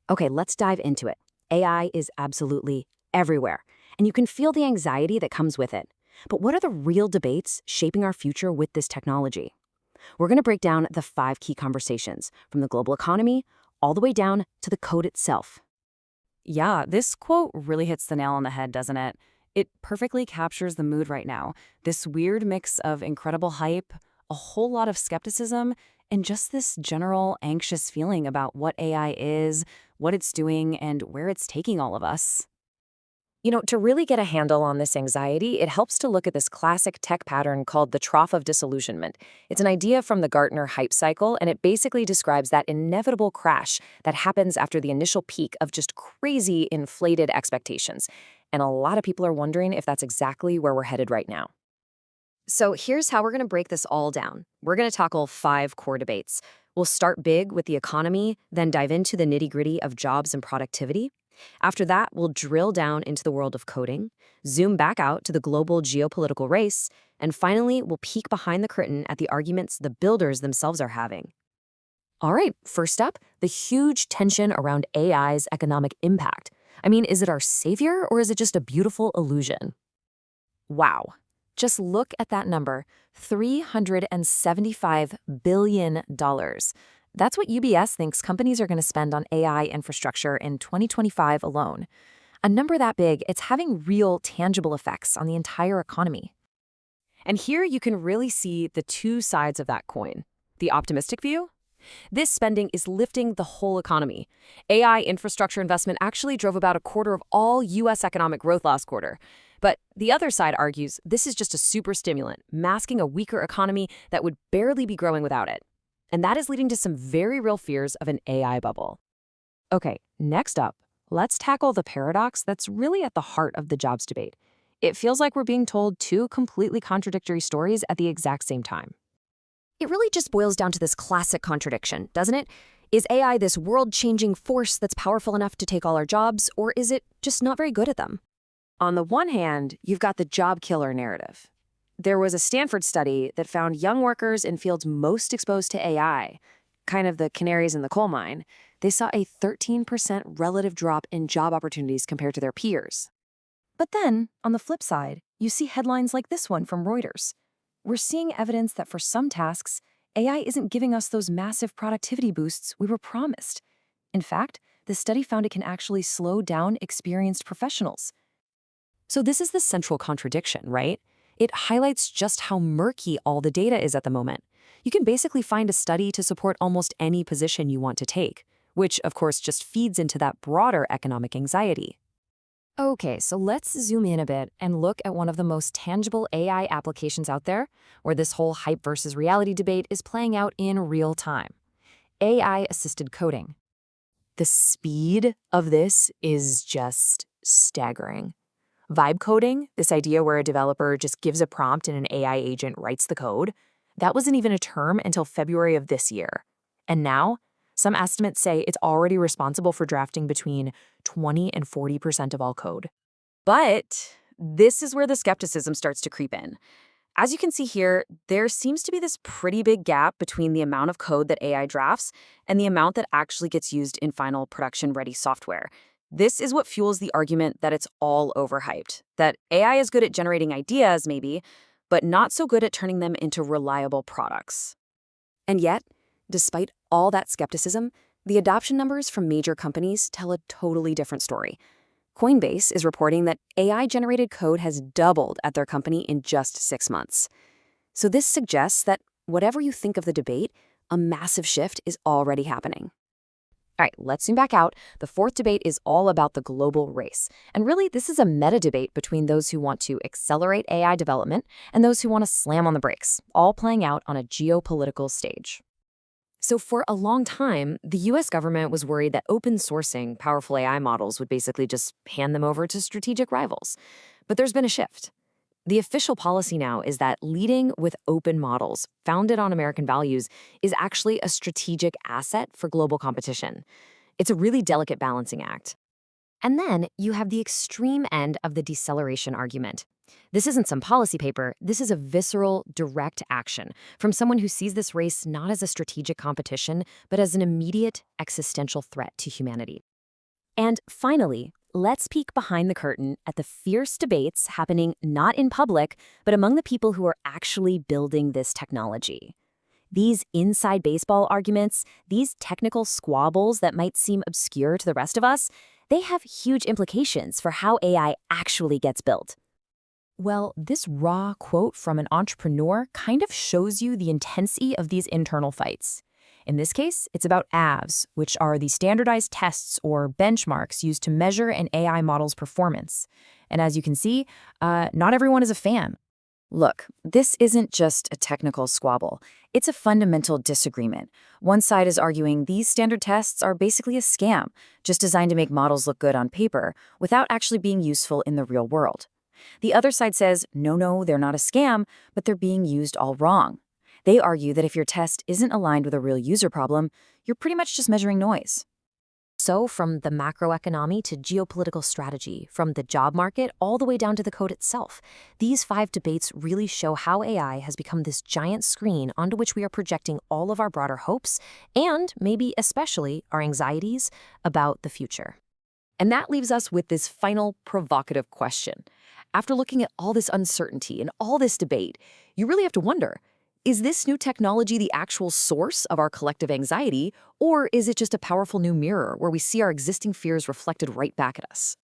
Okay, let's dive into it. AI is absolutely everywhere, and you can feel the anxiety that comes with it. But what are the real debates shaping our future with this technology? We're going to break down the 5 key conversations, from the global economy all the way down to the code itself. Yeah, this quote really hits the nail on the head, doesn't it? It perfectly captures the mood right now. This weird mix of incredible hype, a whole lot of skepticism, and just this general anxious feeling about what AI is, what it's doing, and where it's taking all of us. To really get a handle on this anxiety, it helps to look at this classic tech pattern called the trough of disillusionment. It's an idea from the Gartner hype cycle, and it basically describes that inevitable crash that happens after the initial peak of just crazy inflated expectations. And a lot of people are wondering if that's exactly where we're headed right now. So here's how we're going to break this all down. We're going to tackle 5 core debates. We'll start big with the economy, then dive into the nitty-gritty of jobs and productivity. After that, we'll drill down into the world of coding, zoom back out to the global geopolitical race, and finally, we'll peek behind the curtain at the arguments the builders themselves are having. All right, first up, the huge tension around AI's economic impact. I mean, is it our savior or is it just a beautiful illusion? Wow. Just look at that number, $375 billion. That's what UBS thinks companies are going to spend on AI infrastructure in 2025 alone. A number that big, it's having real, tangible effects on the entire economy. And here you can really see the two sides of that coin. The optimistic view? This spending is lifting the whole economy. AI infrastructure investment actually drove about a quarter of all U.S. economic growth last quarter. But the other side argues this is just a super stimulant, masking a weaker economy that would barely be growing without it. And that is leading to some very real fears of an AI bubble. Okay, next up, let's tackle the paradox that's really at the heart of the jobs debate. It feels like we're being told two completely contradictory stories at the exact same time. It really just boils down to this classic contradiction, doesn't it? Is AI this world-changing force that's powerful enough to take all our jobs, or is it just not very good at them? On the one hand, you've got the job killer narrative. There was a Stanford study that found young workers in fields most exposed to AI, kind of the canaries in the coal mine, they saw a 13% relative drop in job opportunities compared to their peers. But then, on the flip side, you see headlines like this one from Reuters. We're seeing evidence that for some tasks, AI isn't giving us those massive productivity boosts we were promised. In fact, the study found it can actually slow down experienced professionals. So this is the central contradiction, right? It highlights just how murky all the data is at the moment. You can basically find a study to support almost any position you want to take, which of course just feeds into that broader economic anxiety. Okay, so let's zoom in a bit and look at one of the most tangible AI applications out there, where this whole hype versus reality debate is playing out in real time. AI-assisted coding. The speed of this is just staggering. Vibe coding, this idea where a developer just gives a prompt and an AI agent writes the code, that wasn't even a term until February of this year. And now, some estimates say it's already responsible for drafting between 20 and 40% of all code. But this is where the skepticism starts to creep in. As you can see here, there seems to be this pretty big gap between the amount of code that AI drafts and the amount that actually gets used in final production-ready software. This is what fuels the argument that it's all overhyped, that AI is good at generating ideas, maybe, but not so good at turning them into reliable products. And yet, despite all that skepticism, the adoption numbers from major companies tell a totally different story. Coinbase is reporting that AI-generated code has doubled at their company in just 6 months. So this suggests that whatever you think of the debate, a massive shift is already happening. All right, let's zoom back out. The fourth debate is all about the global race. And really, this is a meta debate between those who want to accelerate AI development and those who want to slam on the brakes, all playing out on a geopolitical stage. So for a long time, the US government was worried that open sourcing powerful AI models would basically just hand them over to strategic rivals. But there's been a shift. The official policy now is that leading with open models founded on American values is actually a strategic asset for global competition. It's a really delicate balancing act. And then you have the extreme end of the deceleration argument. This isn't some policy paper, this is a visceral, direct action from someone who sees this race not as a strategic competition, but as an immediate existential threat to humanity. And finally, let's peek behind the curtain at the fierce debates happening not in public, but among the people who are actually building this technology. These inside baseball arguments, these technical squabbles that might seem obscure to the rest of us, they have huge implications for how AI actually gets built. Well, this raw quote from an entrepreneur kind of shows you the intensity of these internal fights. In this case, it's about evals, which are the standardized tests or benchmarks used to measure an AI model's performance. And as you can see, not everyone is a fan. Look, this isn't just a technical squabble. It's a fundamental disagreement. One side is arguing these standard tests are basically a scam, just designed to make models look good on paper, without actually being useful in the real world. The other side says, no, they're not a scam, but they're being used all wrong. They argue that if your test isn't aligned with a real user problem, you're pretty much just measuring noise. So from the macroeconomy to geopolitical strategy, from the job market all the way down to the code itself, these 5 debates really show how AI has become this giant screen onto which we are projecting all of our broader hopes and maybe especially our anxieties about the future. And that leaves us with this final provocative question. After looking at all this uncertainty and all this debate, you really have to wonder, is this new technology the actual source of our collective anxiety, or is it just a powerful new mirror where we see our existing fears reflected right back at us?